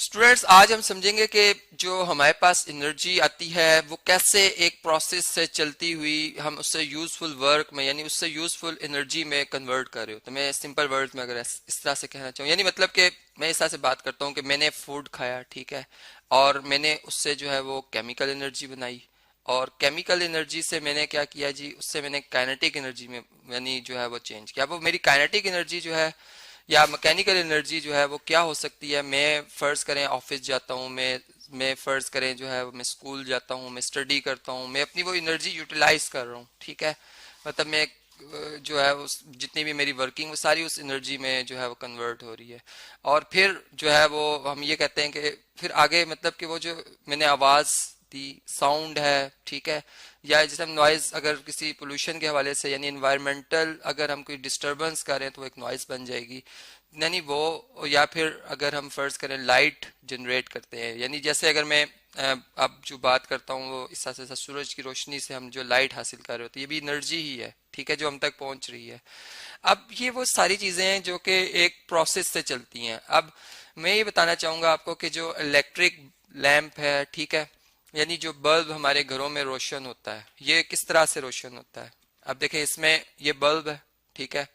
Students, आज हम समझेंगे कि जो हमारे पास एनर्जी आती है वो कैसे एक प्रोसेस से चलती हुई हम उससे यूजफुल वर्क में यानी उससे यूजफुल एनर्जी में कन्वर्ट कर रहे हो। तो मैं सिंपल वर्ड्स में अगर इस तरह से कहना चाहूँ, यानी मतलब कि मैं इस तरह से बात करता हूँ कि मैंने फूड खाया, ठीक है, और मैंने उससे जो है वो केमिकल एनर्जी बनाई, और केमिकल एनर्जी से मैंने क्या किया जी, उससे मैंने काइनेटिक एनर्जी में यानी जो है वो चेंज किया। वो मेरी काइनेटिक एनर्जी जो है या मैकेनिकल एनर्जी जो है वो क्या हो सकती है। मैं फर्ज करें ऑफिस जाता हूँ, मैं फर्ज करें जो है मैं स्कूल जाता हूँ, मैं स्टडी करता हूँ, मैं अपनी वो एनर्जी यूटिलाइज कर रहा हूँ, ठीक है। मतलब मैं जो है उस जितनी भी मेरी वर्किंग वो सारी उस एनर्जी में जो है वो कन्वर्ट हो रही है। और फिर जो है वो हम ये कहते हैं कि फिर आगे मतलब कि वो जो मैंने आवाज़ दी, साउंड है, ठीक है, या जैसे हम नॉइज अगर किसी पोल्यूशन के हवाले से यानी इन्वायरमेंटल अगर हम कोई डिस्टरबेंस करें तो वो एक नॉइज बन जाएगी, यानी वो। या फिर अगर हम फर्ज करें लाइट जनरेट करते हैं, यानी जैसे अगर मैं अब जो बात करता हूँ वो इस तरह से सूरज की रोशनी से हम जो लाइट हासिल कर रहे होते हैं, ये भी एनर्जी ही है, ठीक है, जो हम तक पहुंच रही है। अब ये वो सारी चीजें हैं जो कि एक प्रोसेस से चलती हैं। अब मैं ये बताना चाहूंगा आपको कि जो इलेक्ट्रिक लैंप है, ठीक है, यानी जो बल्ब हमारे घरों में रोशन होता है, ये किस तरह से रोशन होता है। अब देखें, इसमें ये बल्ब है, ठीक है,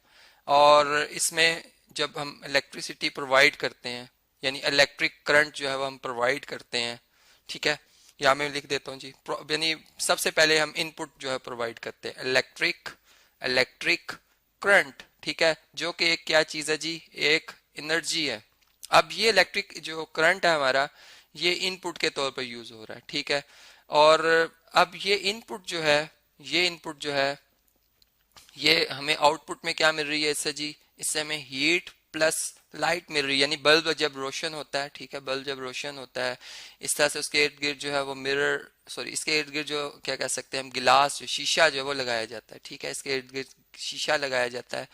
और इसमें जब हम इलेक्ट्रिसिटी प्रोवाइड करते हैं यानी इलेक्ट्रिक करंट जो है वो हम प्रोवाइड करते हैं, ठीक है। यहाँ मैं लिख देता हूँ जी, यानी सबसे पहले हम इनपुट जो है प्रोवाइड करते हैं इलेक्ट्रिक इलेक्ट्रिक करंट, ठीक है, जो कि एक क्या चीज़ है जी, एक एनर्जी है। अब ये इलेक्ट्रिक जो करंट है हमारा, ये इनपुट के तौर पर यूज हो रहा है, ठीक है। और अब ये इनपुट जो है, ये इनपुट जो है, ये हमें आउटपुट में क्या मिल रही है इससे जी, इससे हमें हीट प्लस लाइट मिल रही है। यानी बल्ब जब रोशन होता है, ठीक है, बल्ब जब रोशन होता है इस तरह से उसके इर्द गिर्द जो है वो मिरर, सॉरी, इसके इर्द गिर्द जो क्या कह सकते हैं हम, गिलास, जो शीशा जो है वो लगाया जाता है, ठीक है, इसके इर्द गिर्द शीशा लगाया जाता है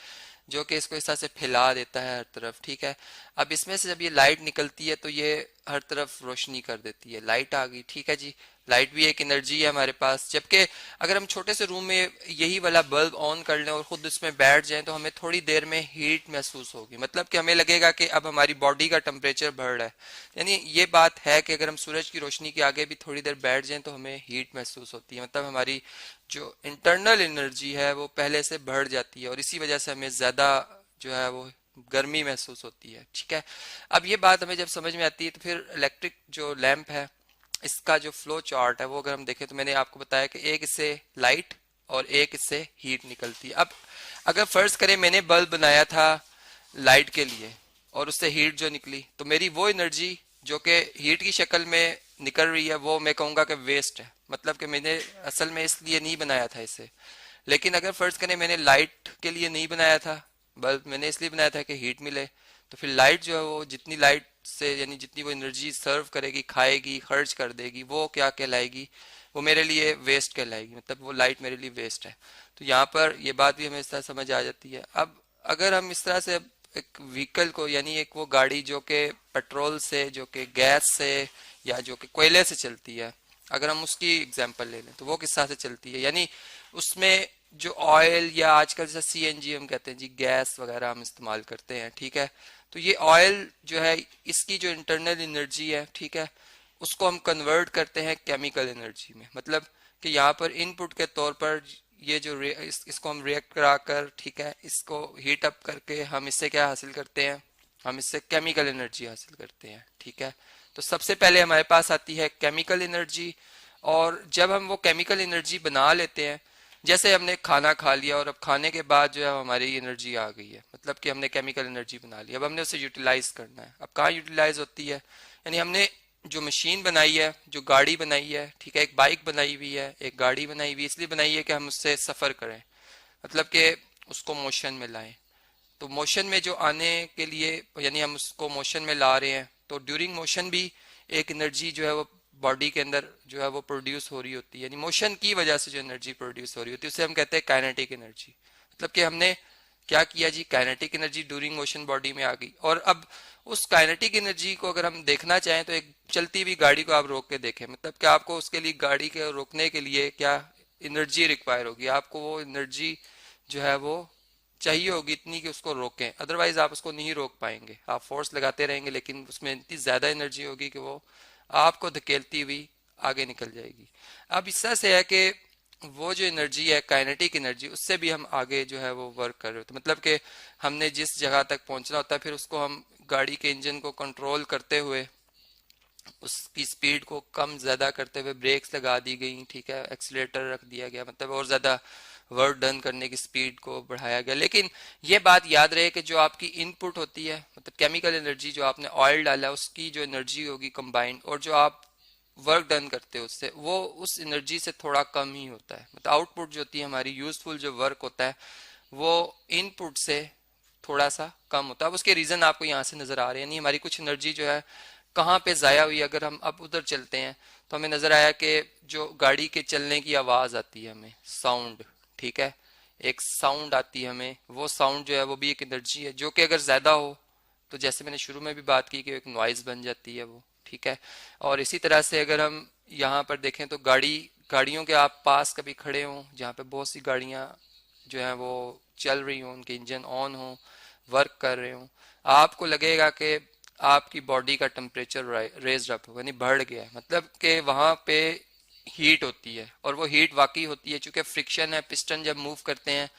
जो कि इसको इस तरह से फैला देता है हर तरफ, ठीक है। अब इसमें से जब ये लाइट निकलती है तो ये हर तरफ रोशनी कर देती है, लाइट आ गई, ठीक है जी। लाइट भी एक एनर्जी है हमारे पास। जबकि अगर हम छोटे से रूम में यही वाला बल्ब ऑन कर लें और खुद उसमें बैठ जाएं तो हमें थोड़ी देर में हीट महसूस होगी, मतलब कि हमें लगेगा कि अब हमारी बॉडी का टेम्परेचर बढ़ रहा है। यानी ये बात है कि अगर हम सूरज की रोशनी के आगे भी थोड़ी देर बैठ जाएं तो हमें हीट महसूस होती है, मतलब हमारी जो इंटरनल एनर्जी है वो पहले से बढ़ जाती है और इसी वजह से हमें ज्यादा जो है वो गर्मी महसूस होती है, ठीक है। अब ये बात हमें जब समझ में आती है तो फिर इलेक्ट्रिक जो लैंप है इसका जो फ्लो चार्ट है वो अगर हम देखें तो मैंने आपको बताया कि एक इससे लाइट और एक इससे हीट निकलती है। अब अगर फर्ज करें मैंने बल्ब बनाया था लाइट के लिए और उससे हीट जो निकली, तो मेरी वो एनर्जी जो कि हीट की शक्ल में निकल रही है वो मैं कहूँगा कि वेस्ट है, मतलब कि मैंने असल में इसलिए नहीं बनाया था इसे। लेकिन अगर फर्ज करें मैंने लाइट के लिए नहीं बनाया था बल्ब, मैंने इसलिए बनाया था कि हीट मिले, तो फिर लाइट जो है वो जितनी लाइट से यानी जितनी वो एनर्जी सर्व करेगी, खाएगी, खर्च कर देगी, वो क्या कहलाएगी, वो मेरे लिए वेस्ट कहलाएगी, मतलब वो लाइट मेरे लिए वेस्ट है। तो यहाँ पर ये बात भी हमें इस तरह समझ आ जाती है। अब अगर हम इस तरह से एक व्हीकल को यानी एक वो गाड़ी जो कि पेट्रोल से, जो कि गैस से या जो कि कोयले से चलती है, अगर हम उसकी एग्जांपल ले लें तो वो किस तरह से चलती है, यानी उसमें जो ऑयल या आजकल जैसे सीएनजी हम कहते हैं जी, गैस वगैरह हम इस्तेमाल करते हैं, ठीक है। तो ये ऑयल जो है इसकी जो इंटरनल एनर्जी है, ठीक है, उसको हम कन्वर्ट करते हैं केमिकल एनर्जी में, मतलब कि यहाँ पर इनपुट के तौर पर ये जो इसको हम रिएक्ट कराकर, ठीक है, इसको हीट अप करके हम इससे क्या हासिल करते हैं, हम इससे केमिकल एनर्जी हासिल करते हैं, ठीक है। तो सबसे पहले हमारे पास आती है केमिकल एनर्जी, और जब हम वो केमिकल एनर्जी बना लेते हैं, जैसे हमने खाना खा लिया और अब खाने के बाद जो है हमारी एनर्जी आ गई है, मतलब कि हमने केमिकल एनर्जी बना ली, अब हमने उसे यूटिलाइज करना है। अब कहाँ यूटिलाइज होती है, यानी हमने जो मशीन बनाई है, जो गाड़ी बनाई है, ठीक है, एक बाइक बनाई हुई है, एक गाड़ी बनाई हुई, इसलिए बनाई है कि हम उससे सफर करें, मतलब कि उसको मोशन में लाएं। तो मोशन में जो आने के लिए यानी हम उसको मोशन में ला रहे हैं, तो ड्यूरिंग मोशन भी एक एनर्जी जो है वो बॉडी के अंदर जो है वो प्रोड्यूस हो रही होती है, यानी मोशन की वजह से जो एनर्जी प्रोड्यूस हो रही होती है उसे हम कहते हैं काइनेटिक एनर्जी। मतलब कि हमने क्या किया जी, kinetic energy during motion body में आ गई। और अब उस काइनेटिक एनर्जी को अगर हम देखना चाहें तो एक चलती हुई गाड़ी को आप रोक के देखें, मतलब कि आपको उसके लिए गाड़ी के रोकने के लिए क्या एनर्जी रिक्वायर होगी, आपको वो एनर्जी जो है वो चाहिए होगी इतनी कि उसको रोकें, अदरवाइज आप उसको नहीं रोक पाएंगे। आप फोर्स लगाते रहेंगे लेकिन उसमें इतनी ज्यादा एनर्जी होगी कि वो आपको धकेलती हुई आगे निकल जाएगी। अब इस तरह से है कि वो जो एनर्जी है काइनेटिक एनर्जी, उससे भी हम आगे जो है वो वर्क कर रहे होते, मतलब कि हमने जिस जगह तक पहुंचना होता है फिर उसको हम गाड़ी के इंजन को कंट्रोल करते हुए उसकी स्पीड को कम ज्यादा करते हुए ब्रेक्स लगा दी गई, ठीक है, एक्सीलेटर रख दिया गया, मतलब और ज्यादा वर्क डन करने की स्पीड को बढ़ाया गया। लेकिन ये बात याद रहे कि जो आपकी इनपुट होती है, मतलब केमिकल एनर्जी, जो आपने ऑयल डाला उसकी जो एनर्जी होगी कंबाइंड, और जो आप वर्क डन करते हो उससे, वो उस एनर्जी से थोड़ा कम ही होता है। मतलब आउटपुट जो होती है हमारी यूजफुल जो वर्क होता है वो इनपुट से थोड़ा सा कम होता है। अब उसके रीजन आपको यहाँ से नजर आ रहे हैं, नहीं हमारी कुछ एनर्जी जो है कहाँ पे जाया हुई है। अगर हम अब उधर चलते हैं तो हमें नजर आया कि जो गाड़ी के चलने की आवाज आती है हमें, साउंड, ठीक है, एक साउंड आती है हमें, वो साउंड जो है वो भी एक एनर्जी है, जो कि अगर ज्यादा हो तो जैसे मैंने शुरू में भी बात की कि एक नॉइज बन जाती है वो, ठीक है। और इसी तरह से अगर हम यहाँ पर देखें तो गाड़ियों के आप पास कभी खड़े हों जहाँ पे बहुत सी गाड़ियाँ जो है वो चल रही हों, उनके इंजन ऑन हो, वर्क कर रहे हों, आपको लगेगा कि आपकी बॉडी का टेम्परेचर रेज अप यानी बढ़ गया है, मतलब कि वहां पे हीट होती है। और वो हीट वाकई होती है, चूंकि फ्रिक्शन है, पिस्टन जब मूव करते हैं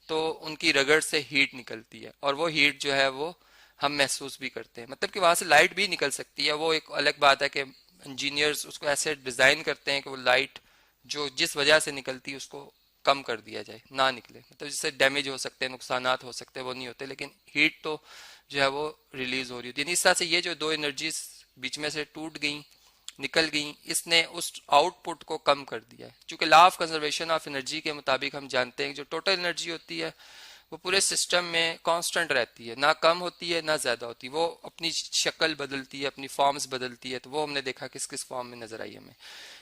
तो उनकी रगड़ से हीट निकलती है, और वो हीट जो है वो हम महसूस भी करते हैं। मतलब कि वहां से लाइट भी निकल सकती है, वो एक अलग बात है कि इंजीनियर्स उसको ऐसे डिजाइन करते हैं कि वो लाइट जो जिस वजह से निकलती है उसको कम कर दिया जाए, ना निकले, मतलब जिससे डैमेज हो सकते हैं, नुकसानात हो सकते हैं, वो नहीं होते, लेकिन हीट तो जो है वो रिलीज हो रही होती है। इस तरह से ये जो दो एनर्जीज बीच में से टूट गई, निकल गई, इसने उस आउटपुट को कम कर दिया है। क्योंकि law of conservation of energy के मुताबिक हम जानते हैं कि जो टोटल एनर्जी होती है वो पूरे सिस्टम में कांस्टेंट रहती है, ना कम होती है ना ज्यादा होती है, वो अपनी शक्ल बदलती है, अपनी फॉर्म्स बदलती है। तो वो हमने देखा किस किस फॉर्म में नजर आई हमें।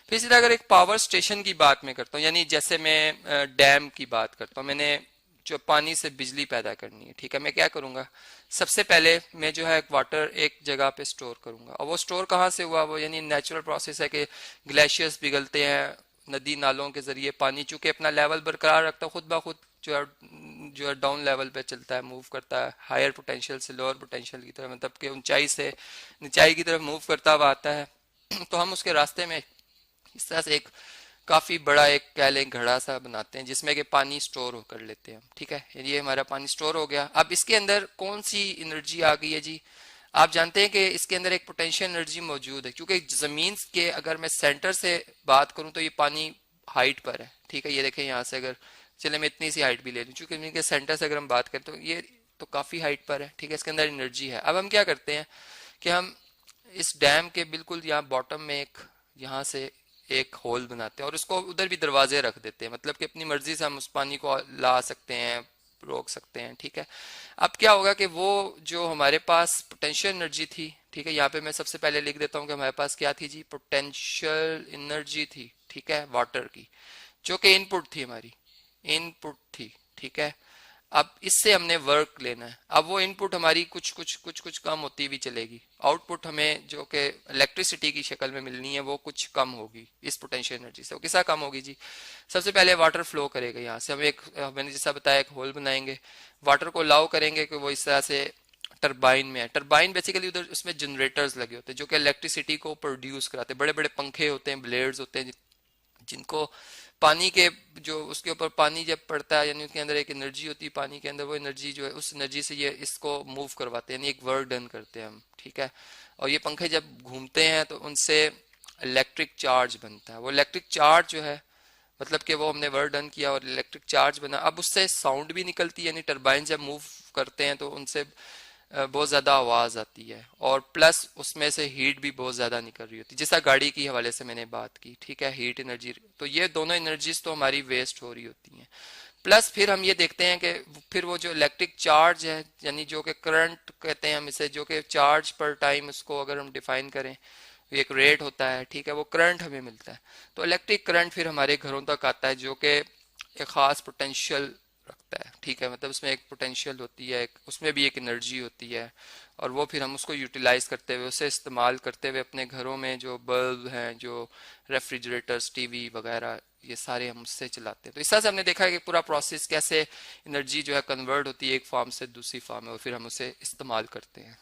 फिर सीधा अगर एक पावर स्टेशन की बात मैं करता हूँ, यानी जैसे मैं डैम की बात करता हूँ, मैंने जो पानी से बिजली पैदा करनी है, ठीक है, मैं क्या करूंगा, सबसे पहले मैं जो है वाटर एक जगह पे स्टोर करूंगा। और वो स्टोर कहाँ से हुआ, वो यानी नेचुरल प्रोसेस है कि ग्लेशियर्स पिघलते हैं, नदी नालों के जरिए पानी चूंकि अपना लेवल बरकरार रखता है, खुद ब खुद जो है डाउन लेवल पे चलता है, मूव करता है, हायर पोटेंशियल से लोअर पोटेंशियल की तरफ, मतलब कि ऊंचाई से निचाई की तरफ मूव करता हुआ आता है। तो हम उसके रास्ते में इस तरह से एक काफी बड़ा एक कह लें घड़ा सा बनाते हैं जिसमें कि पानी स्टोर कर लेते हैं हम, ठीक है, ये हमारा पानी स्टोर हो गया। अब इसके अंदर कौन सी एनर्जी आ गई है जी, आप जानते हैं कि इसके अंदर एक पोटेंशियल एनर्जी मौजूद है, क्योंकि जमीन के अगर मैं सेंटर से बात करूं तो ये पानी हाइट पर है, ठीक है, ये देखें यहाँ से अगर चले मैं इतनी सी हाइट भी ले लूँ, चूंकि जमीन के सेंटर से अगर हम बात करें तो ये तो काफी हाइट पर है, ठीक है, इसके अंदर एनर्जी है। अब हम क्या करते हैं कि हम इस डैम के बिल्कुल यहाँ बॉटम में एक यहाँ से एक होल बनाते हैं और उसको उधर भी दरवाजे रख देते हैं, मतलब कि अपनी मर्जी से हम उस पानी को ला सकते हैं, रोक सकते हैं, ठीक है। अब क्या होगा कि वो जो हमारे पास पोटेंशियल एनर्जी थी, ठीक है, यहाँ पे मैं सबसे पहले लिख देता हूँ कि हमारे पास क्या थी जी, पोटेंशियल एनर्जी थी, ठीक है, वाटर की, जो कि इनपुट थी, हमारी इनपुट थी, ठीक है। अब इससे हमने वर्क लेना है, अब वो इनपुट हमारी कुछ कुछ कुछ कुछ कम होती हुई चलेगी, आउटपुट हमें जो कि इलेक्ट्रिसिटी की शक्ल में मिलनी है वो कुछ कम होगी इस पोटेंशियल एनर्जी से। वो किसा कम होगी जी, सबसे पहले वाटर फ्लो करेगा यहाँ से, हम एक मैंने जैसा बताया एक होल बनाएंगे, वाटर को अलाउ करेंगे कि वो इस तरह से टरबाइन में है। टरबाइन बेसिकली उधर उसमें जनरेटर्स लगे होते हैं जो कि इलेक्ट्रिसिटी को प्रोड्यूस कराते हैं, बड़े बड़े पंखे होते हैं, ब्लेड्स होते हैं जिनको पानी के जो उसके ऊपर पानी जब पड़ता है, यानी उसके अंदर एक एनर्जी होती है पानी के अंदर, वो एनर्जी जो है उस एनर्जी से ये इसको मूव करवाते हैं, यानी एक वर्क डन करते हैं हम, ठीक है। और ये पंखे जब घूमते हैं तो उनसे इलेक्ट्रिक चार्ज बनता है, वो इलेक्ट्रिक चार्ज जो है मतलब कि वो हमने वर्क डन किया और इलेक्ट्रिक चार्ज बना। अब उससे साउंड भी निकलती है, यानी टरबाइन जब मूव करते हैं तो उनसे बहुत ज्यादा आवाज आती है, और प्लस उसमें से हीट भी बहुत ज्यादा निकल रही होती है, जैसा गाड़ी की हवाले से मैंने बात की, ठीक है, हीट एनर्जी। तो ये दोनों एनर्जीज तो हमारी वेस्ट हो रही होती हैं। प्लस फिर हम ये देखते हैं कि फिर वो जो इलेक्ट्रिक चार्ज है, यानी जो कि करंट कहते हैं हम इसे, जो कि चार्ज पर टाइम उसको अगर हम डिफाइन करें, एक रेट होता है, ठीक है, वो करंट हमें मिलता है। तो इलेक्ट्रिक करंट फिर हमारे घरों तक आता है जो कि एक खास पोटेंशियल रखता है, ठीक है, मतलब उसमें एक पोटेंशियल होती है, उसमें भी एक एनर्जी होती है, और वो फिर हम उसको यूटिलाइज करते हुए, उसे इस्तेमाल करते हुए अपने घरों में जो बल्ब हैं, जो रेफ्रिजरेटर्स, टीवी वगैरह, ये सारे हम उससे चलाते हैं। तो इस तरह से हमने देखा है कि पूरा प्रोसेस कैसे एनर्जी जो है कन्वर्ट होती है एक फॉर्म से दूसरी फॉर्म में और फिर हम उसे इस्तेमाल करते हैं।